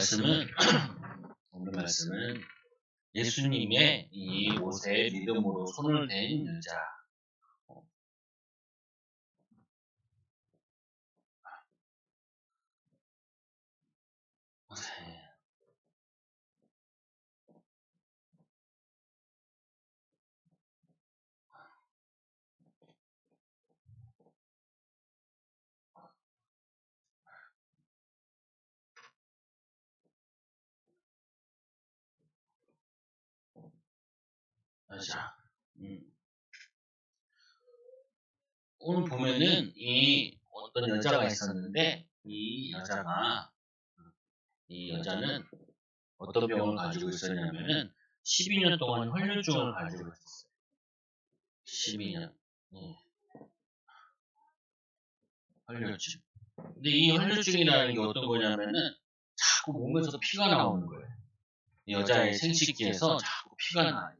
말씀은 오늘 말씀은 예수님의 이 옷에 믿음으로 손을 댄 여자. 여자. 오늘 보면은 이 어떤 여자가 있었는데 이 여자는 어떤 병을 가지고 있었냐면은 12년 동안 혈류증을 가지고 있었어요. 12년. 혈류증. 근데 이 혈류증이라는 게 어떤 거냐면은 자꾸 몸에서 피가 나오는 거예요. 이 여자의 생식기에서 자꾸 피가 나요.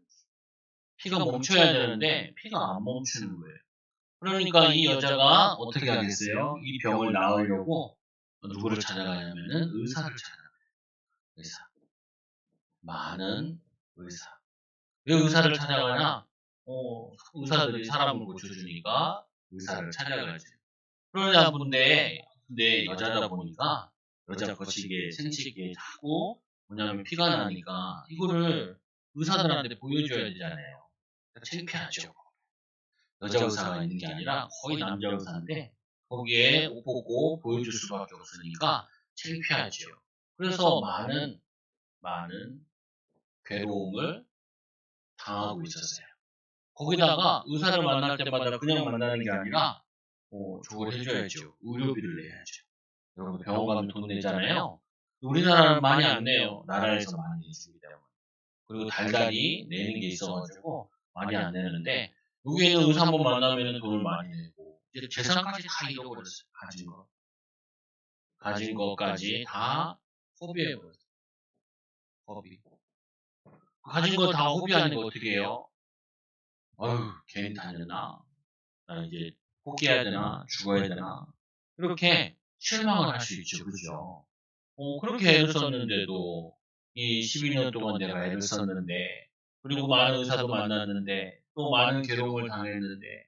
피가 멈춰야 되는데 피가 안 멈추는 거예요. 그러니까 이 여자가 어떻게 하겠어요? 이 병을 나으려고 누구를 찾아가냐면은 의사를 찾아가요. 의사. 많은 의사. 왜 의사를 찾아가냐? 의사들이 사람을 고쳐주니까 의사를 찾아가죠. 그러냐 근데 여자다 보니까 여자 거시기에 생식기에 자꾸 뭐냐면 피가 나니까 이거를 의사들한테 보여줘야 되잖아요. 창피하죠. 여자 의사가 있는 게 아니라 거의 남자 의사인데 거기에 옷 벗고 보여줄 수밖에 없으니까 창피하죠. 그래서 많은 괴로움을 당하고 있었어요. 거기다가 의사를 만날 때마다 그냥 만나는 게 아니라 저걸 해줘야죠. 의료비를 내야죠. 여러분 병원 가면 돈 내잖아요. 우리나라는 많이 안 내요. 나라에서 많이 내주기 때문에. 그리고 달달이 내는 게 있어가지고 많이 안 내는데 여기에는 의사 한번 만나면 돈을 많이 내고 이제 재산까지 다 잃어버렸어요. 가진 것까지 다 허비해버렸어요. 허비. 가진 거 다 허비하는 거 어떻게 해요? 아유 괜히 다녔나? 나 이제 포기해야 되나? 죽어야 되나? 이렇게 실망을 할 수 있죠. 그죠? 그렇게 애를 썼는데도 이 12년 동안 내가 애를 썼는데 그리고 많은 의사도 만났는데 또 많은 괴로움을 당했는데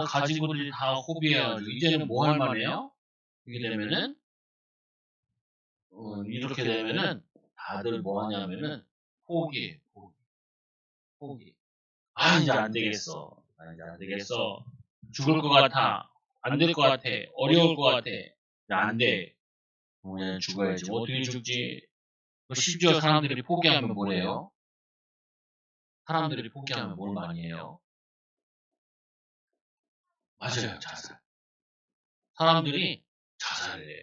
가진 것들이 다 허비해가지고 이제는 뭐 할 만해요? 이렇게 되면은 다들 뭐 하냐면은 포기해. 포기. 이제 안 되겠어. 이제 안 되겠어. 죽을 것 같아. 안 될 것 같아. 어려울 것 같아. 안 돼. 그냥 죽어야지. 어떻게 죽지? 심지어 사람들이 포기하면 뭐래요? 사람들이 포기하면 뭘 많이 해요? 맞아요, 자살. 사람들이 자살을 해요.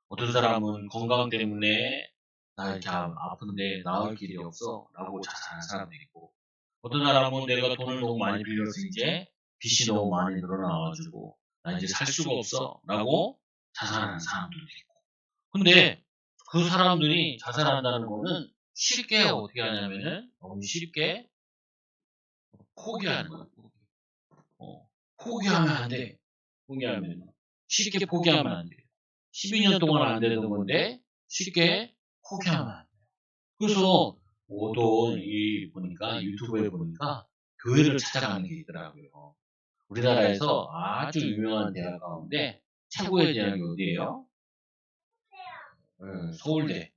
어떤 사람은 건강 때문에 나 이렇게 아픈데 나을 길이 없어 라고 자살하는 사람도 있고 어떤 사람은 내가 돈을 너무 많이 빌려서 이제 빚이 너무 많이 늘어나가지고 나 이제 살 수가 없어 라고 자살하는 사람들도 있고 근데 그 사람들이 자살한다는 거는 쉽게 어떻게 하냐면은 너무 쉽게 포기하는 거예요. 포기하면 안 돼. 쉽게 포기하면 안 돼. 12년 동안 안 되던 건데 쉽게 포기하면 안 돼. 그래서 모든 보니까 유튜브에 보니까 교회를 찾아가는 게 있더라고요. 우리나라에서 아주 유명한 대학 가운데 최고의 대학이 어디예요? 서울대.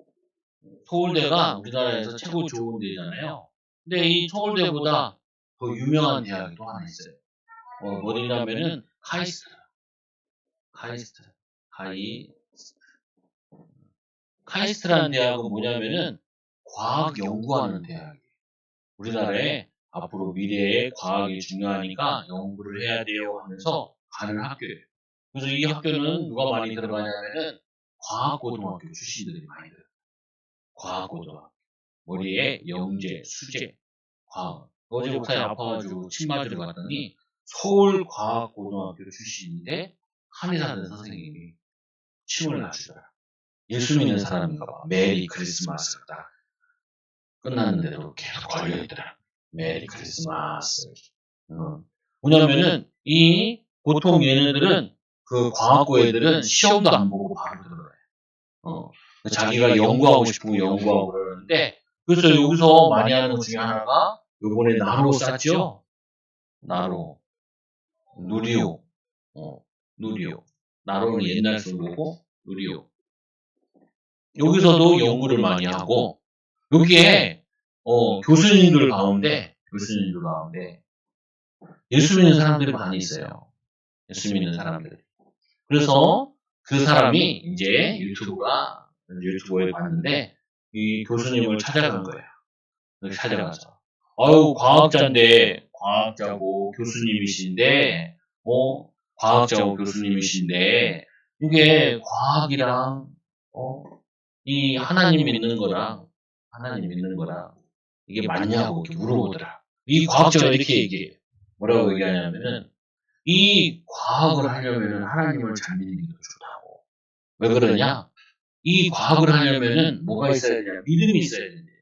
서울대가 우리나라에서 최고 좋은 데잖아요. 근데 이 서울대보다 더 유명한 대학이 또 하나 있어요. 어디냐면은 카이스트라는 대학은 뭐냐면은 과학 연구하는 대학이에요. 우리나라에 앞으로 미래에 과학이 중요하니까 연구를 해야 돼요 하면서 가는 학교예요. 그래서 이 학교는 누가 많이 들어가냐면은 과학고등학교 출신들이 많이 들어가요. 과학고등학교. 머리에 영재, 수재, 과학. 어제 목사님 아파가지고 침 맞으러 갔더니 서울과학고등학교 출신인데 한의사들 선생님이 침을 놔주더라. 예수 믿는 사람인가 봐. 메리 크리스마스가 딱 끝났는데도 계속 걸려있더라. 메리 크리스마스. 뭐냐면은 보통 얘네들은 그 과학고 애들은 시험도 안 보고 바로 들어가요. 자기가 연구하고 싶은 거 연구하고 그러는데, 그래서 여기서 많이 하는 것 중에 하나가 요번에 나로 쌌죠? 나로. 누리호. 누리호. 나로는 옛날 쓰고 누리호. 여기서도 연구를 많이 하고, 여기에 교수님들 가운데 예수 믿는 사람들이 많이 있어요. 예수 믿는 사람들. 그래서 그 사람이 이제 유튜브에 봤는데 이 교수님을 찾아간 거예요. 여기 찾아가서. 아유, 과학자고 교수님이신데, 과학자고 교수님이신데, 이게 과학이랑, 이 하나님 믿는 거랑, 이게 맞냐고 이렇게 물어보더라. 이 과학자가 이렇게 얘기해요. 뭐라고 얘기하냐면은, 이 과학을 하려면은 하나님을 잘 믿는 게 더 좋다고. 왜 그러냐? 이 과학을 하려면은 뭐가 있어야 되냐? 믿음이 있어야 된대요.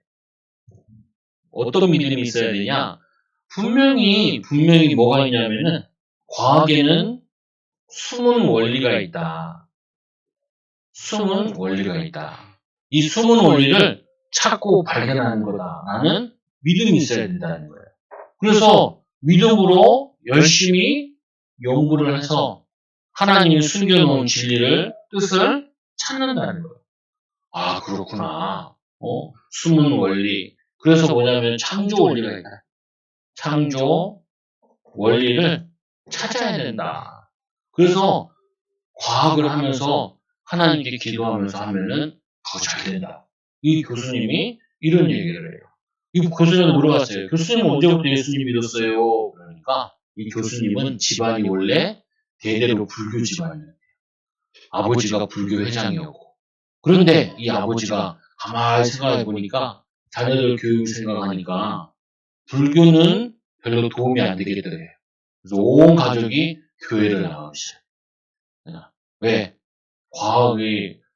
어떤 믿음이 있어야 되냐? 분명히 뭐가 있냐면은, 과학에는 숨은 원리가 있다. 숨은 원리가 있다. 이 숨은 원리를 찾고 발견하는 거다라는 믿음이 있어야 된다는 거예요. 그래서 믿음으로 열심히 연구를 해서 하나님이 숨겨놓은 진리를, 뜻을 찾는다는 거예요. 아, 그렇구나. 숨은 원리. 그래서 뭐냐면 창조 원리가 있다. 창조 원리를 찾아야 된다. 그래서 과학을 하면서 하나님께 기도하면서 하면은 더 잘 된다. 이 교수님이 이런 얘기를 해요. 이 교수님한테 물어봤어요. 교수님 언제부터 예수님 믿었어요? 그러니까 이 교수님은 집안이 원래 대대로 불교 집안이에요. 아버지가 불교 회장이었고. 그런데 이 아버지가 가만히 생각해 보니까 자녀들 교육 생각하니까 불교는 별로 도움이 안 되겠더래요. 그래서 온 가족이 교회를 나가기 시작해요. 왜?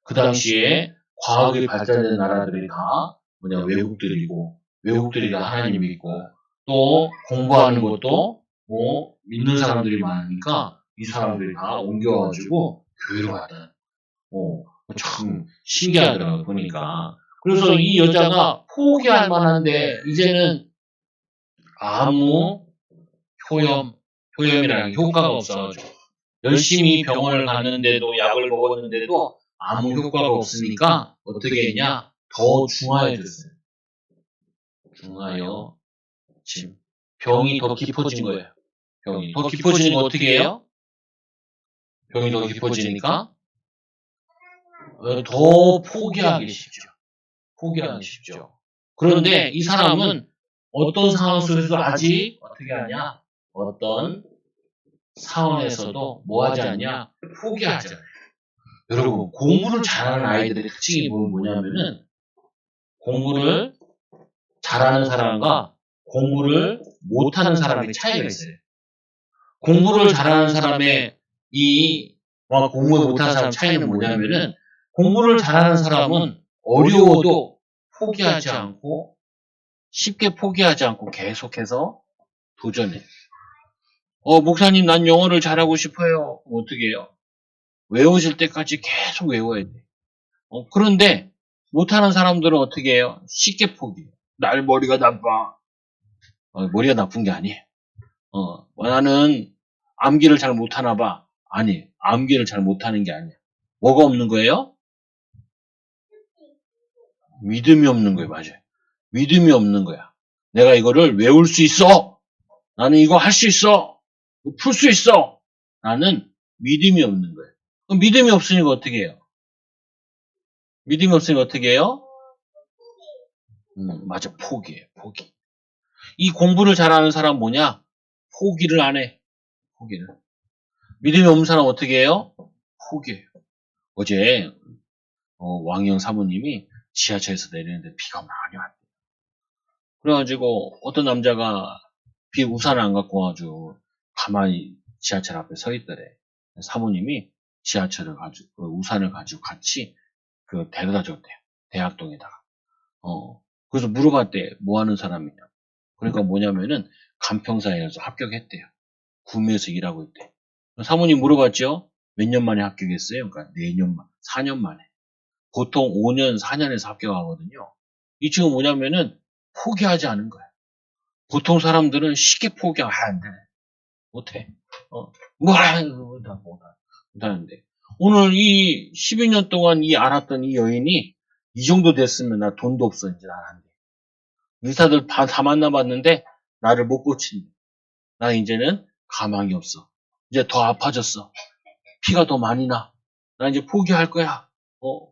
그 당시에 과학이 발달된 나라들이 다 외국들이 다 하나님 믿고, 또 공부하는 것도 믿는 사람들이 많으니까 이 사람들이 다 옮겨가지고 교회로 갔다. 참 신기하더라고요, 보니까. 그래서 이 여자가 포기할 만한데, 이제는 아무 효염이라는 효과가 없어가지고, 열심히 병원을 갔는데도, 약을 먹었는데도 아무 효과가 없으니까 어떻게 했냐? 더 중화해졌어요. 지금 병이 더 깊어진 거예요. 병이 더 깊어지니까 어떻게 해요? 병이 더 깊어지니까 더 포기하기 쉽죠. 그런데 이 사람은 어떤 상황 속에서 아직 어떻게 하냐? 어떤 상황에서도 뭐 하지 않냐? 포기하지 않아요. 여러분, 공부를 잘하는 아이들의 특징이 뭐냐면은, 공부를 잘하는 사람과 공부를 못하는 사람의 차이가 있어요. 공부를 잘하는 사람의 공부를 못하는 사람 차이는 뭐냐면은, 공부를 잘하는 사람은 어려워도 포기하지 않고, 쉽게 포기하지 않고 계속해서 도전해. 목사님, 난 영어를 잘하고 싶어요. 어떻게 해요? 외우실 때까지 계속 외워야 돼. 그런데 못하는 사람들은 어떻게 해요? 쉽게 포기해요. 날 머리가 나빠. 머리가 나쁜 게 아니에요. 나는 암기를 잘 못하나 봐. 아니, 암기를 잘 못하는 게 아니야. 뭐가 없는 거예요? 믿음이 없는 거예요. 맞아요. 믿음이 없는 거야. 내가 이거를 외울 수 있어. 나는 이거 할 수 있어. 풀 수 있어. 나는 믿음이 없는 거예요. 그럼 믿음이 없으니까 어떻게 해요? 맞아. 포기예요. 포기. 이 공부를 잘하는 사람 뭐냐? 포기를 안 해. 믿음이 없는 사람 어떻게 해요? 포기해요. 어제 왕영 사모님이 지하철에서 내리는데 비가 많이 왔대요. 그래가지고 어떤 남자가 우산을 안 갖고 와가지고 가만히 지하철 앞에 서 있더래. 사모님이 우산을 가지고 같이 데려다 줬대요. 대학동에다가. 그래서 물어봤대. 뭐 하는 사람이냐. 그러니까 뭐냐면은 간평사에서 합격했대요. 구미에서 일하고 있대. 사모님 물어봤죠? 몇 년 만에 합격했어요? 그러니까 4년 4년 만에. 보통 5년, 4년에서 합격하거든요. 이 친구 뭐냐면은 포기하지 않은 거야. 보통 사람들은 쉽게 안 돼. 못해. 못하는데. 오늘 이 12년 동안 알았던 이 여인이 이 정도 됐으면 나 돈도 없어, 이제 안 돼. 의사들 다 만나봤는데 나를 못 고친다. 나 이제는 가망이 없어. 이제 더 아파졌어. 피가 더 많이 나. 나 이제 포기할 거야.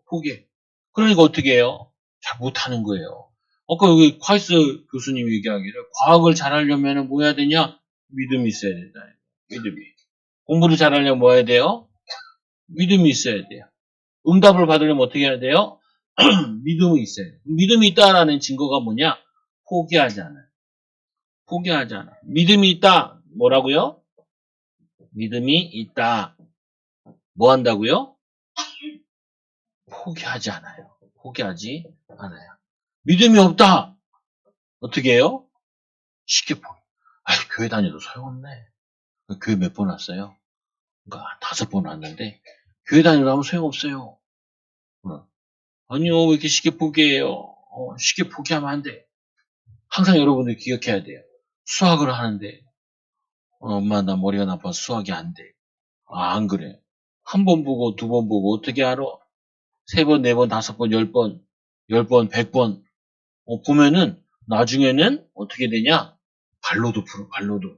포기해. 그러니까 어떻게 해요? 잘 못하는 거예요. 아까 여기 콰이스 교수님이 얘기하기를 과학을 잘하려면 뭐 해야 되냐? 믿음이 있어야 된다. 믿음이. 공부를 잘하려면 뭐 해야 돼요? 믿음이 있어야 돼요. 응답을 받으려면 어떻게 해야 돼요? 믿음이 있어야 돼요. 믿음이 있다라는 증거가 뭐냐? 포기하지 않아요. 포기하지 않아. 믿음이 있다. 뭐라고요? 믿음이 있다. 뭐 한다고요? 포기하지 않아요. 포기하지 않아요. 믿음이 없다. 어떻게 해요? 쉽게 포기. 교회 다녀도 소용없네. 교회 몇 번 왔어요? 그러니까 5번 왔는데 교회 다녀도 아무 소용없어요. 아니요, 왜 이렇게 쉽게 포기해요? 쉽게 포기하면 안 돼. 항상 여러분들 기억해야 돼요. 수학을 하는데 엄마 나 머리가 나빠서 수학이 안 돼. 안 그래. 한 번 보고 2번 보고 어떻게 알아? 3번, 4번, 5번, 10번, 10번, 100번 보면은 나중에는 어떻게 되냐? 발로도 풀어, 발로도.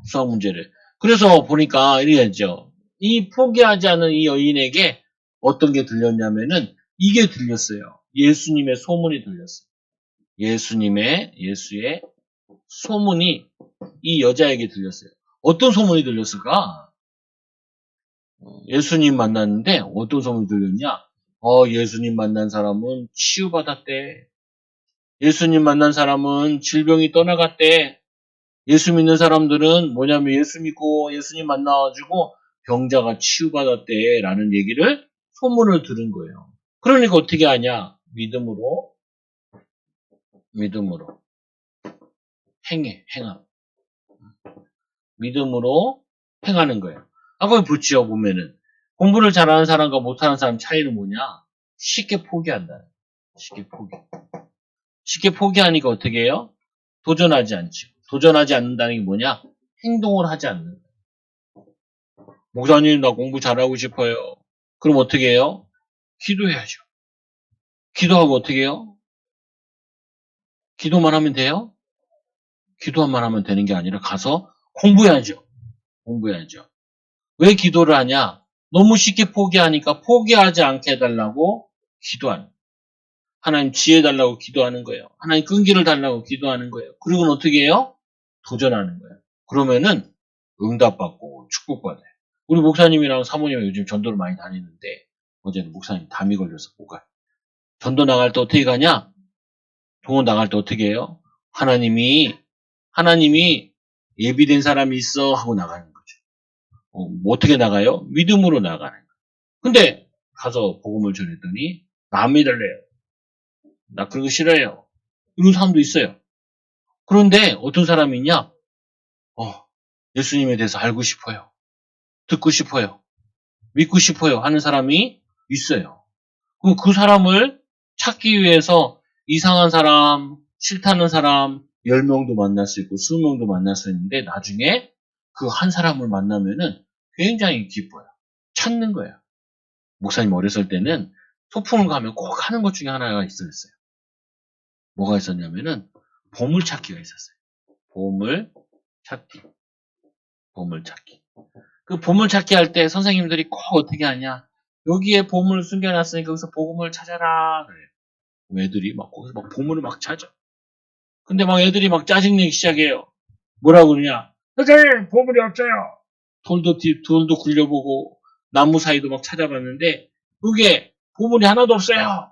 수학 문제를. 그래서 보니까 이래야죠. 이 포기하지 않은 이 여인에게 어떤 게 들렸냐면은 이게 들렸어요. 예수님의 소문이 들렸어요. 예수의 소문이 이 여자에게 들렸어요. 어떤 소문이 들렸을까? 예수님 만났는데 어떤 소문이 들렸냐? 예수님 만난 사람은 치유받았대. 예수님 만난 사람은 질병이 떠나갔대. 예수 믿는 사람들은 뭐냐면 예수 믿고 예수님 만나가지고 병자가 치유받았대 라는 얘기를 소문을 들은 거예요. 그러니까 어떻게 하냐? 믿음으로 행함. 믿음으로 행하는 거예요. 거기 붙이요 보면은 공부를 잘하는 사람과 못하는 사람 차이는 뭐냐? 쉽게 포기한다. 쉽게 포기하니까 어떻게 해요? 도전하지 않죠. 도전하지 않는다는 게 뭐냐? 행동을 하지 않는 거예요. 목사님 나 공부 잘하고 싶어요. 그럼 어떻게 해요? 기도해야죠. 기도하고 어떻게 해요? 기도만 하면 돼요? 기도만 하면 되는 게 아니라 가서 공부해야죠. 왜 기도를 하냐? 너무 쉽게 포기하니까 포기하지 않게 해달라고 기도하는 거예요. 하나님 지혜 달라고 기도하는 거예요. 하나님 끈기를 달라고 기도하는 거예요. 그리고는 어떻게 해요? 도전하는 거예요. 그러면은 응답받고 축복받아요. 우리 목사님이랑 사모님이 요즘 전도를 많이 다니는데 어제는 목사님 담이 걸려서 못 가요. 전도 나갈 때 어떻게 가냐? 동원 나갈 때 어떻게 해요? 하나님이 예비된 사람이 있어 하고 나가는 거죠. 어떻게 나가요? 믿음으로 나가는 거예요. 근데 가서 복음을 전했더니 남이 달래요. 나 그런 거 싫어해요. 이런 사람도 있어요. 그런데 어떤 사람이 있냐? 예수님에 대해서 알고 싶어요. 듣고 싶어요. 믿고 싶어요 하는 사람이 있어요. 그럼 그 사람을 찾기 위해서 이상한 사람, 싫다는 사람 10명도 만날 수 있고 20명도 만날 수 있는데 나중에 그 한 사람을 만나면은 굉장히 기뻐요. 찾는 거예요. 목사님 어렸을 때는 소풍을 가면 꼭 하는 것 중에 하나가 있었어요. 뭐가 있었냐면은 보물찾기가 있었어요. 보물찾기. 그 보물찾기 할 때 선생님들이 꼭 어떻게 하냐? 여기에 보물을 숨겨놨으니까 여기서 보물을 찾아라. 그래요. 애들이 막 거기서 막 보물을 막 찾아. 근데 막 애들이 막 짜증내기 시작해요. 뭐라고 그러냐? 선생님 보물이 없어요. 돌도 굴려보고 나무 사이도 막 찾아봤는데 여기에 보물이 하나도 없어요.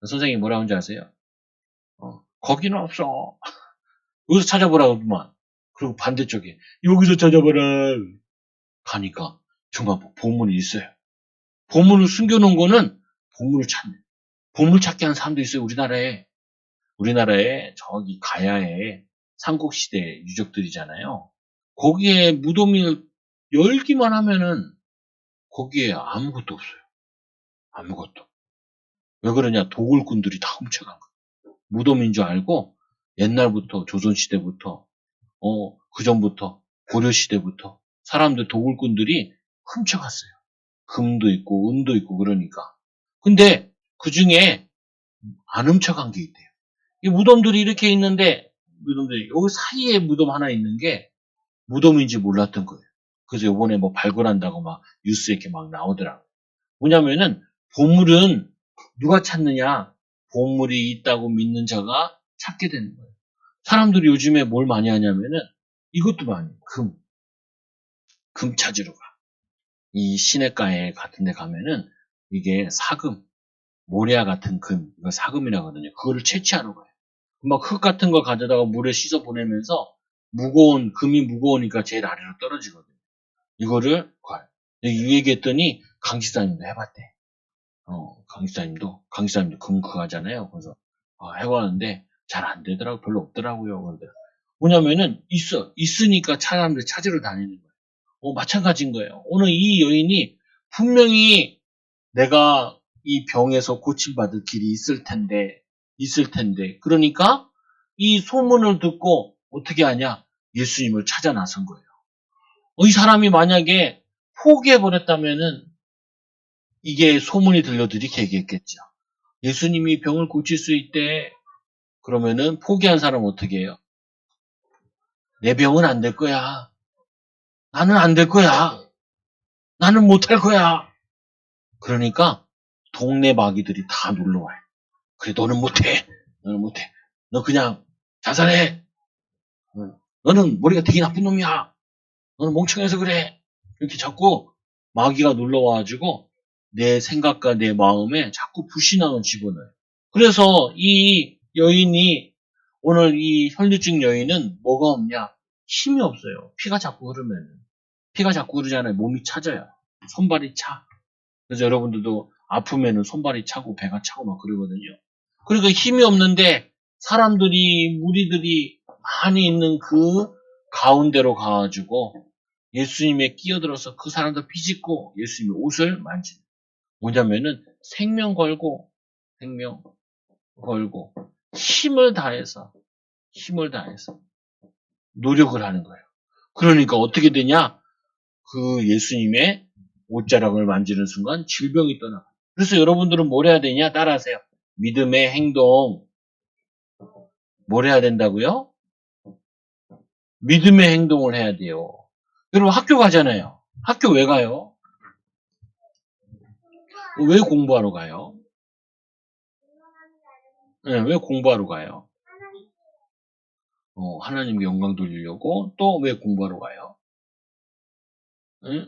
선생님이 뭐라고 하는지 아세요? 거기는 없어. 여기서 찾아보라고 그만. 그리고 반대쪽에 여기서 찾아보라. 가니까 정말 보물이 있어요. 보물을 숨겨놓은 거는 보물을 찾는. 보물 찾기 하는 사람도 있어요. 우리나라에 저기 가야에 삼국시대 유적들이잖아요. 거기에 무덤을 열기만 하면은 거기에 아무것도 없어요. 아무것도. 왜 그러냐? 도굴꾼들이 다 훔쳐간 거예요. 무덤인 줄 알고 옛날부터 조선시대부터 그전부터 고려시대부터 사람들 도굴꾼들이 훔쳐갔어요. 금도 있고 은도 있고 그러니까. 근데 그 중에 안 훔쳐간 게 있대요. 이 무덤들이 이렇게 있는데 무덤들이 여기 사이에 무덤 하나 있는 게 무덤인지 몰랐던 거예요. 그래서 요번에 뭐 발굴한다고 막 뉴스에 이렇게 막 나오더라고요. 뭐냐면은 보물은 누가 찾느냐? 보물이 있다고 믿는 자가 찾게 되는 거예요. 사람들이 요즘에 뭘 많이 하냐면은 이것도 많이 금 찾으러 가. 이 시냇가에 같은 데 가면은 이게 사금, 모래와 같은 금, 이거 사금이라고 하거든요. 그거를 채취하러 가요. 막 흙 같은 거 가져다가 물에 씻어 보내면서 금이 무거우니까 제일 아래로 떨어지거든요. 이거를 가요. 이 얘기했더니 강지사님도 해봤대. 강지사님도 금 그거 하잖아요. 그래서 해봤는데 잘 안 되더라고, 별로 없더라고요. 그런데 뭐냐면은 있으니까 사람들 찾으러 다니는 거예요. 마찬가지인 거예요. 오늘 이 여인이 분명히 내가 이 병에서 고침받을 길이 있을 텐데. 그러니까 이 소문을 듣고 어떻게 하냐? 예수님을 찾아 나선 거예요. 이 사람이 만약에 포기해버렸다면은 이게 소문이 들려들이 얘기했겠죠. 예수님이 병을 고칠 수 있대. 그러면은 포기한 사람은 어떻게 해요? 내 병은 안 될 거야. 나는 안 될 거야. 나는 못할 거야. 그러니까 동네 마귀들이 다 놀러와요. 그래, 너는 못해. 너는 못해. 너 그냥 자살해. 너는 머리가 되게 나쁜 놈이야. 너는 멍청해서 그래. 이렇게 자꾸 마귀가 놀러와가지고 내 생각과 내 마음에 자꾸 불신앙을 집어넣어요. 그래서 이 여인이 오늘 이 혈류증 여인은 뭐가 없냐? 힘이 없어요. 피가 자꾸 흐르면. 피가 자꾸 흐르잖아요. 몸이 차져요. 손발이 차. 그래서 여러분들도 아프면은 손발이 차고 배가 차고 막 그러거든요. 그러니까 힘이 없는데 무리들이 많이 있는 그 가운데로 가가지고 예수님에 끼어들어서 그 사람들 비집고 예수님의 옷을 만지는. 뭐냐면은 생명 걸고 힘을 다해서 노력을 하는 거예요. 그러니까 어떻게 되냐? 그 예수님의 옷자락을 만지는 순간 질병이 떠나. 그래서 여러분들은 뭘 해야 되냐? 따라하세요. 믿음의 행동. 뭘 해야 된다고요? 믿음의 행동을 해야 돼요. 여러분 학교 가잖아요. 학교 왜 가요? 왜 공부하러 가요? 네, 왜 공부하러 가요? 하나님께 영광 돌리려고. 또 왜 공부하러 가요? 네?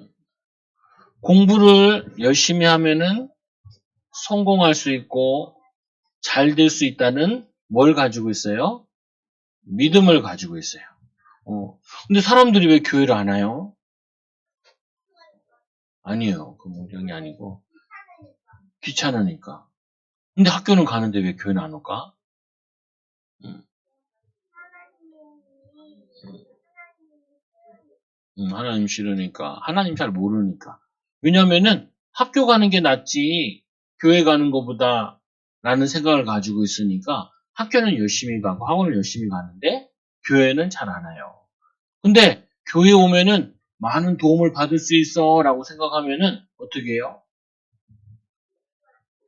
공부를 열심히 하면은 성공할 수 있고 잘 될 수 있다는 뭘 가지고 있어요? 믿음을 가지고 있어요. 근데 사람들이 왜 교회를 안 와요? 아니에요. 그 문장이 아니고 귀찮으니까. 근데 학교는 가는데 왜 교회는 안 올까? 음, 하나님 싫으니까. 하나님 잘 모르니까. 왜냐면은 학교 가는 게 낫지 교회 가는 것보다 라는 생각을 가지고 있으니까 학교는 열심히 가고 학원을 열심히 가는데 교회는 잘 안 와요. 근데 교회 오면은 많은 도움을 받을 수 있어 라고 생각하면은 어떻게 해요?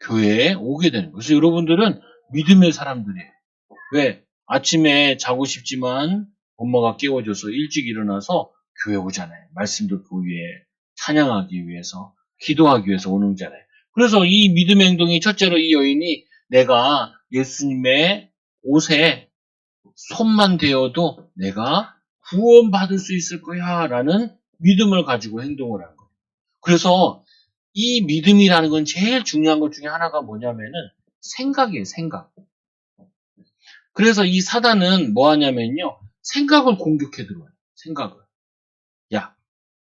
교회에 오게 되는 거예요. 그래서 여러분들은 믿음의 사람들이에요. 왜? 아침에 자고 싶지만 엄마가 깨워줘서 일찍 일어나서 교회 오잖아요. 말씀 듣고 위해 찬양하기 위해서, 기도하기 위해서 오는 거잖아요. 그래서 이 믿음의 행동이 첫째로 이 여인이 내가 예수님의 옷에 손만 대어도 내가 구원받을 수 있을 거야 라는 믿음을 가지고 행동을 한 거예요. 그래서 이 믿음이라는 건 제일 중요한 것 중에 하나가 뭐냐면은 생각이에요, 생각. 그래서 이 사단은 뭐 하냐면요. 생각을 공격해 들어와요. 생각을. 야,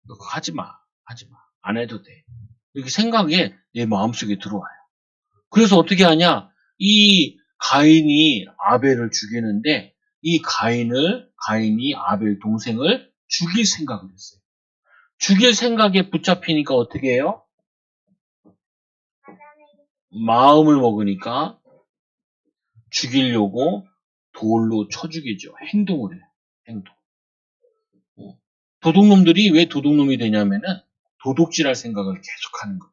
너 그거 하지 마. 하지 마. 안 해도 돼. 이렇게 생각이 내 마음속에 들어와요. 그래서 어떻게 하냐? 이 가인이 아벨을 죽이는데 이 가인이 아벨 동생을 죽일 생각을 했어요. 죽일 생각에 붙잡히니까 어떻게 해요? 마음을 먹으니까 죽이려고 돌로 쳐 죽이죠. 행동을 해요. 행동. 도둑놈들이 왜 도둑놈이 되냐면은 도둑질할 생각을 계속하는 거예요.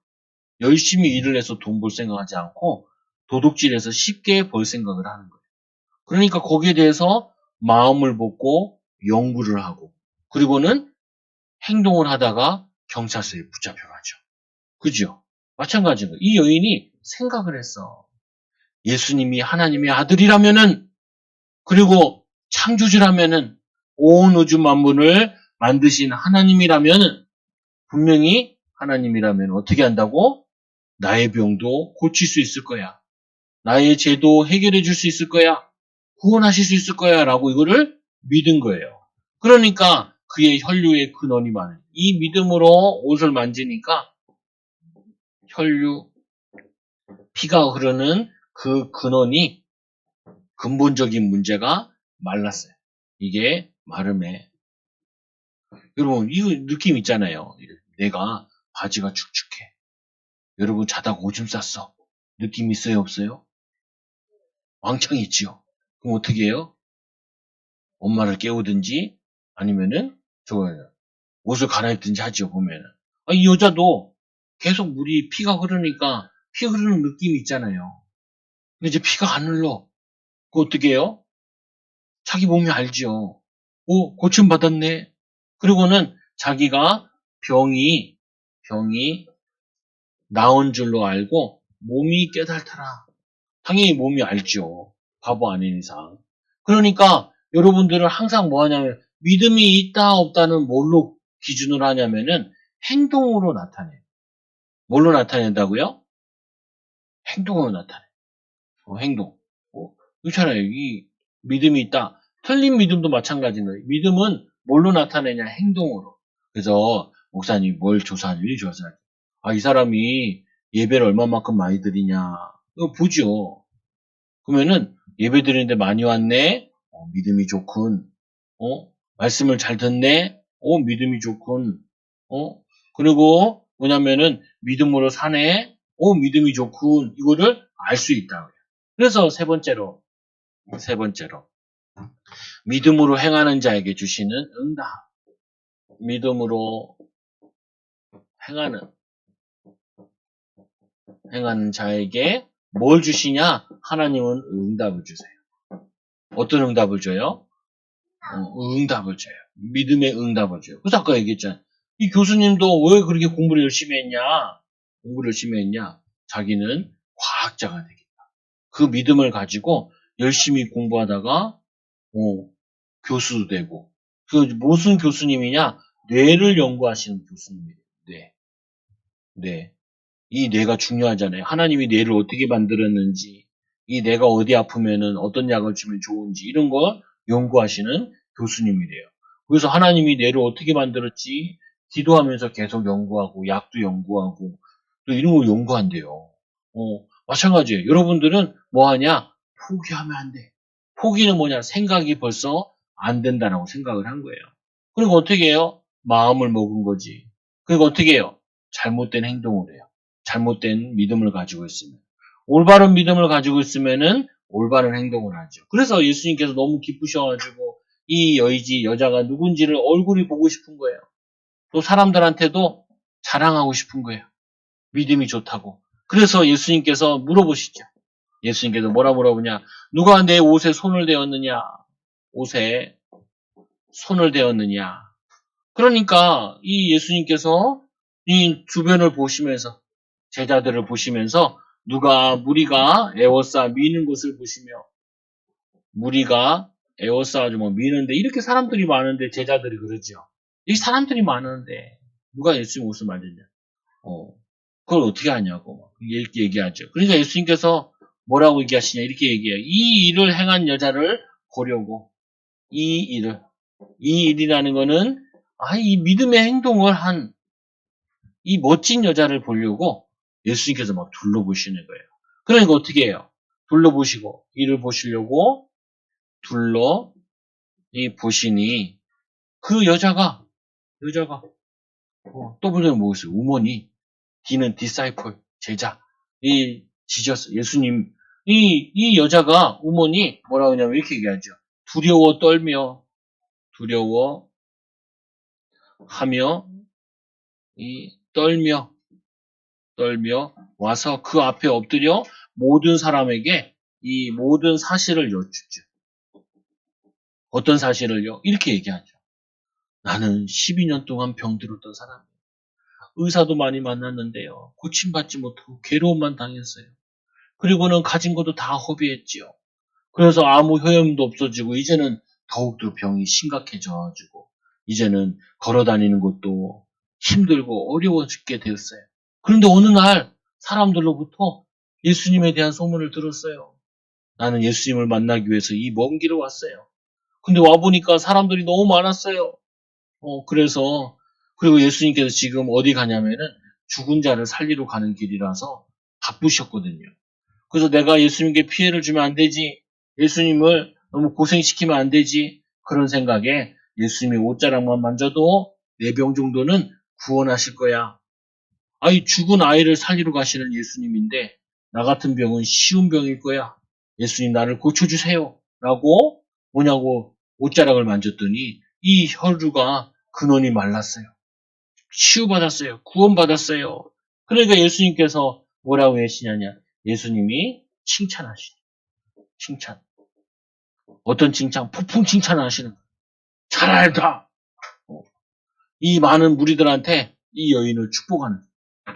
열심히 일을 해서 돈 벌 생각하지 않고 도둑질해서 쉽게 벌 생각을 하는 거예요. 그러니까 거기에 대해서 마음을 먹고 연구를 하고 그리고는 행동을 하다가 경찰서에 붙잡혀가죠. 그죠? 마찬가지인 거예요. 이 여인이 생각을 했어. 예수님이 하나님의 아들이라면은 그리고 창조주라면은 온 우주 만물을 만드신 하나님이라면은 분명히 하나님이라면 어떻게 한다고? 나의 병도 고칠 수 있을 거야. 나의 죄도 해결해 줄 수 있을 거야. 구원하실 수 있을 거야. 라고 이거를 믿은 거예요. 그러니까 그의 혈류의 근원이 많아요. 이 믿음으로 옷을 만지니까 혈류, 피가 흐르는 그 근원이 근본적인 문제가 말랐어요. 이게 마름에. 여러분, 이거 느낌 있잖아요. 내가 바지가 축축해. 여러분 자다가 오줌 쌌어. 느낌 있어요, 없어요? 왕창 있지요. 그럼 어떻게 해요? 엄마를 깨우든지 아니면은 옷을 갈아입든지 하죠, 보면은. 이 여자도 계속 물이 피가 흐르니까 피 흐르는 느낌이 있잖아요. 근데 이제 피가 안 흘러. 그거 어떻게 해요? 자기 몸이 알죠. 고침 받았네. 그리고는 자기가 병이 나은 줄로 알고 몸이 깨달더라. 당연히 몸이 알죠. 바보 아닌 이상. 그러니까 여러분들은 항상 뭐 하냐면 믿음이 있다 없다는 뭘로 기준으로 하냐면은 행동으로 나타내요. 뭘로 나타낸다고요? 행동으로 나타내요. 행동. 그렇잖아요. 이 믿음이 있다. 틀린 믿음도 마찬가지인 거예요. 믿음은 뭘로 나타내냐? 행동으로. 그래서 목사님 뭘 조사하냐? 이 조사하냐? 이 사람이 예배를 얼마만큼 많이 드리냐? 이거 보죠. 그러면은 예배 드리는데 많이 왔네. 믿음이 좋군. 말씀을 잘 듣네. 믿음이 좋군. 그리고 뭐냐면은 믿음으로 사네. 믿음이 좋군. 이거를 알 수 있다. 그래서 세 번째로 믿음으로 행하는 자에게 주시는 응답. 믿음으로 행하는 자에게 뭘 주시냐? 하나님은 응답을 주세요. 어떤 응답을 줘요? 응답을 줘요. 믿음의 응답을 줘요. 그래서 아까 얘기했잖아요. 이 교수님도 왜 그렇게 공부를 열심히 했냐? 자기는 과학자가 되겠다. 그 믿음을 가지고 열심히 공부하다가 교수도 되고. 그 무슨 교수님이냐? 뇌를 연구하시는 교수님이에요. 뇌. 이 뇌가 중요하잖아요. 하나님이 뇌를 어떻게 만들었는지, 이 뇌가 어디 아프면은 어떤 약을 주면 좋은지 이런 거 연구하시는 교수님이래요. 그래서 하나님이 뇌를 어떻게 만들었지 기도하면서 계속 연구하고 약도 연구하고 또 이런 걸 연구한대요. 마찬가지예요. 여러분들은 뭐 하냐? 포기하면 안 돼. 포기는 뭐냐? 생각이 벌써 안 된다라고 생각을 한 거예요. 그리고 어떻게 해요? 마음을 먹은 거지. 그리고 어떻게 해요? 잘못된 행동을 해요. 잘못된 믿음을 가지고 있으면. 올바른 믿음을 가지고 있으면은 올바른 행동을 하죠. 그래서 예수님께서 너무 기쁘셔가지고 이 여자가 누군지를 얼굴이 보고 싶은 거예요. 또 사람들한테도 자랑하고 싶은 거예요. 믿음이 좋다고. 그래서 예수님께서 물어보시죠. 예수님께서 뭐라 물어보냐? 누가 내 옷에 손을 대었느냐? 옷에 손을 대었느냐? 그러니까 이 예수님께서 이 주변을 보시면서 제자들을 보시면서 무리가 에워싸 미는 것을 보시며 무리가 에워싸가지고 미는데 이렇게 사람들이 많은데 제자들이 그러죠. 이 사람들이 많은데 누가 예수님 옷을 만졌냐? 그걸 어떻게 하냐고 이렇게 얘기하죠. 그러니까 예수님께서 뭐라고 얘기하시냐 이렇게 얘기해요. 이 일을 행한 여자를 보려고 이 일이라는 거는 이 믿음의 행동을 한 이 멋진 여자를 보려고 예수님께서 막 둘러보시는 거예요. 그러니까 어떻게 해요? 둘러보시고 이를 보시려고 보시니 그 여자가 또 보면 뭐 있어요? 우머니 D는 디사이플 제자 이 지졌어요. 예수님, 이 여자가, 어머니, 뭐라고 하냐면 이렇게 얘기하죠. 두려워하며, 떨며 와서 그 앞에 엎드려 모든 사람에게 이 모든 사실을 여쭙죠. 어떤 사실을요? 이렇게 얘기하죠. 나는 12년 동안 병들었던 사람이에요. 의사도 많이 만났는데요. 고침받지 못하고 괴로움만 당했어요. 그리고는 가진 것도 다 허비했지요. 그래서 아무 효험도 없어지고 이제는 더욱더 병이 심각해져가지고 이제는 걸어다니는 것도 힘들고 어려워지게 되었어요. 그런데 어느 날 사람들로부터 예수님에 대한 소문을 들었어요. 나는 예수님을 만나기 위해서 이 먼 길을 왔어요. 근데 와보니까 사람들이 너무 많았어요. 그리고 예수님께서 지금 어디 가냐면은 죽은 자를 살리러 가는 길이라서 바쁘셨거든요. 그래서 내가 예수님께 피해를 주면 안 되지. 예수님을 너무 고생시키면 안 되지. 그런 생각에 예수님이 옷자락만 만져도 내 병 정도는 구원하실 거야. 아이, 죽은 아이를 살리러 가시는 예수님인데 나 같은 병은 쉬운 병일 거야. 예수님 나를 고쳐주세요. 라고 뭐냐고 옷자락을 만졌더니 이 혈루가 근원이 말랐어요. 치유받았어요. 구원받았어요. 그러니까 예수님께서 뭐라고 하시냐냐. 예수님이 칭찬하시죠. 칭찬. 어떤 칭찬? 폭풍 칭찬을 하시는 거예요. 잘 알다. 이 많은 무리들한테 이 여인을 축복하는,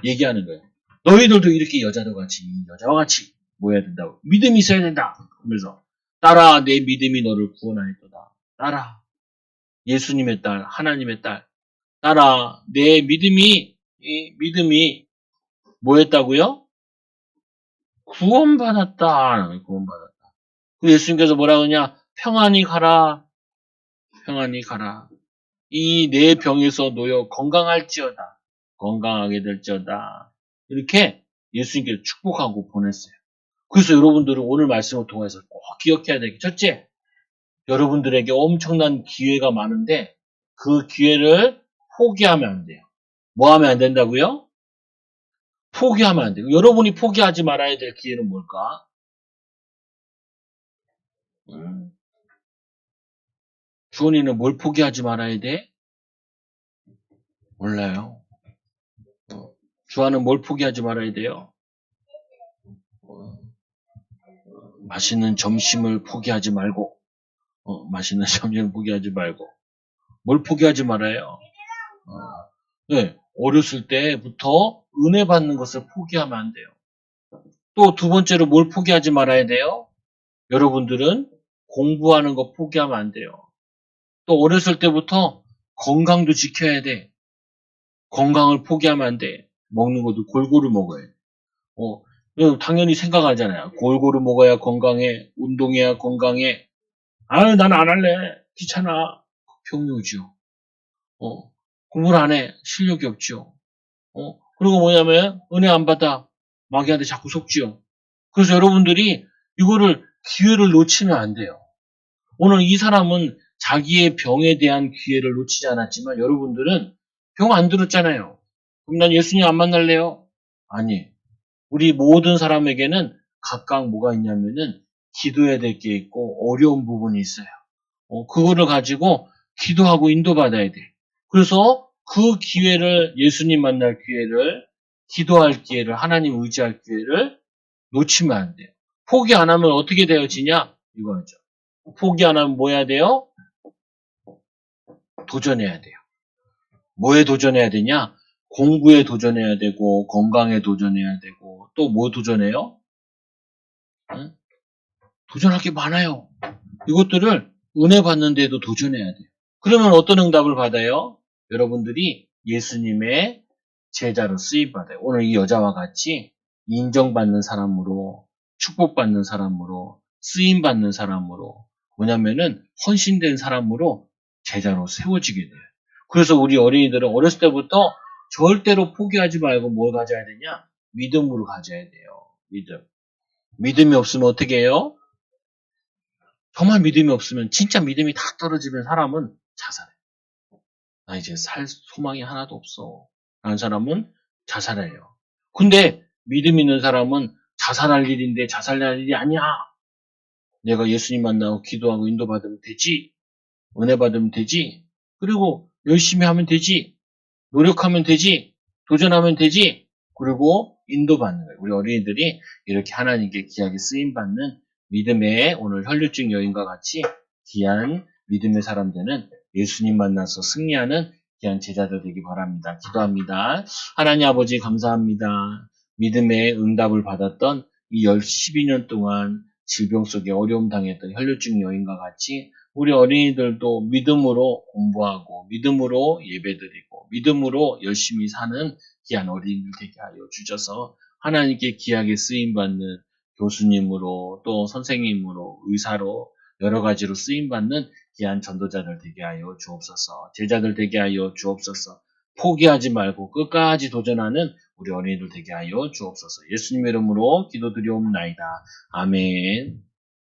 얘기하는 거예요. 너희들도 이렇게 여자와 같이 모여야 된다고. 믿음이 있어야 된다. 그러면서 따라 내 믿음이 너를 구원하였도다. 따라 예수님의 딸, 하나님의 딸. 따라 내 믿음이 뭐였다고요? 구원받았다. 구원받았다. 예수님께서 뭐라 그러냐? 평안히 가라. 평안히 가라. 이 내 병에서 놓여 건강할지어다. 건강하게 될지어다. 이렇게 예수님께서 축복하고 보냈어요. 그래서 여러분들은 오늘 말씀을 통해서 꼭 기억해야 될 게 첫째, 여러분들에게 엄청난 기회가 많은데 그 기회를 포기하면 안 돼요. 뭐 하면 안 된다고요? 포기하면 안 돼요. 여러분이 포기하지 말아야 될 기회는 뭘까? 주원이는 뭘 포기하지 말아야 돼? 몰라요. 주아는 뭘 포기하지 말아야 돼요? 맛있는 점심을 포기하지 말고, 맛있는 점심을 포기하지 말고, 뭘 포기하지 말아요? 네, 어렸을 때부터 은혜 받는 것을 포기하면 안 돼요. 또 두 번째로 뭘 포기하지 말아야 돼요? 여러분들은 공부하는 거 포기하면 안 돼요. 또 어렸을 때부터 건강도 지켜야 돼. 건강을 포기하면 안 돼. 먹는 것도 골고루 먹어야 돼. 당연히 생각하잖아요. 골고루 먹어야 건강해. 운동해야 건강해. 아유, 난 안 할래. 귀찮아. 병요죠. 공부를 안 해. 실력이 없죠. 그리고 뭐냐면 은혜 안 받아. 마귀한테 자꾸 속지요. 그래서 여러분들이 이거를 기회를 놓치면 안 돼요. 오늘 이 사람은 자기의 병에 대한 기회를 놓치지 않았지만 여러분들은 병 안 들었잖아요. 그럼 난 예수님 안 만날래요? 아니. 우리 모든 사람에게는 각각 뭐가 있냐면은 기도해야 될 게 있고 어려운 부분이 있어요. 그거를 가지고 기도하고 인도받아야 돼. 그래서 그 기회를, 예수님 만날 기회를, 기도할 기회를, 하나님 의지할 기회를 놓치면 안 돼요. 포기 안 하면 어떻게 되어지냐? 이거죠. 포기 안 하면 뭐 해야 돼요? 도전해야 돼요. 뭐에 도전해야 되냐? 공부에 도전해야 되고, 건강에 도전해야 되고, 또 뭐 도전해요? 응? 도전할 게 많아요. 이것들을 은혜 받는데도 도전해야 돼요. 그러면 어떤 응답을 받아요? 여러분들이 예수님의 제자로 쓰임받아요. 오늘 이 여자와 같이 인정받는 사람으로, 축복받는 사람으로, 쓰임받는 사람으로, 뭐냐면은 헌신된 사람으로 제자로 세워지게 돼요. 그래서 우리 어린이들은 어렸을 때부터 절대로 포기하지 말고 뭘 가져야 되냐? 믿음으로 가져야 돼요. 믿음. 믿음이 없으면 어떻게 해요? 정말 믿음이 없으면, 진짜 믿음이 다 떨어지면 사람은 자살해요. 나 이제 살 소망이 하나도 없어. 라는 사람은 자살해요. 근데 믿음 있는 사람은 자살할 일인데 자살할 일이 아니야. 내가 예수님 만나고 기도하고 인도받으면 되지. 은혜 받으면 되지. 그리고 열심히 하면 되지. 노력하면 되지. 도전하면 되지. 그리고 인도받는 거예요. 우리 어린이들이 이렇게 하나님께 귀하게 쓰임받는 믿음의 오늘 혈류증 여인과 같이 귀한 믿음의 사람 되는 예수님 만나서 승리하는 귀한 제자들 되기 바랍니다. 기도합니다. 하나님 아버지 감사합니다. 믿음의 응답을 받았던 이 12년 동안 질병 속에 어려움 당했던 혈류증 여인과 같이 우리 어린이들도 믿음으로 공부하고 믿음으로 예배드리고 믿음으로 열심히 사는 귀한 어린이들 되게 하여 주셔서 하나님께 귀하게 쓰임받는 교수님으로 또 선생님으로 의사로 여러 가지로 쓰임받는 귀한 전도자들 되게 하여 주옵소서. 제자들 되게 하여 주옵소서. 포기하지 말고 끝까지 도전하는 우리 어린이들 되게 하여 주옵소서. 예수님 이름으로 기도드리옵나이다. 아멘.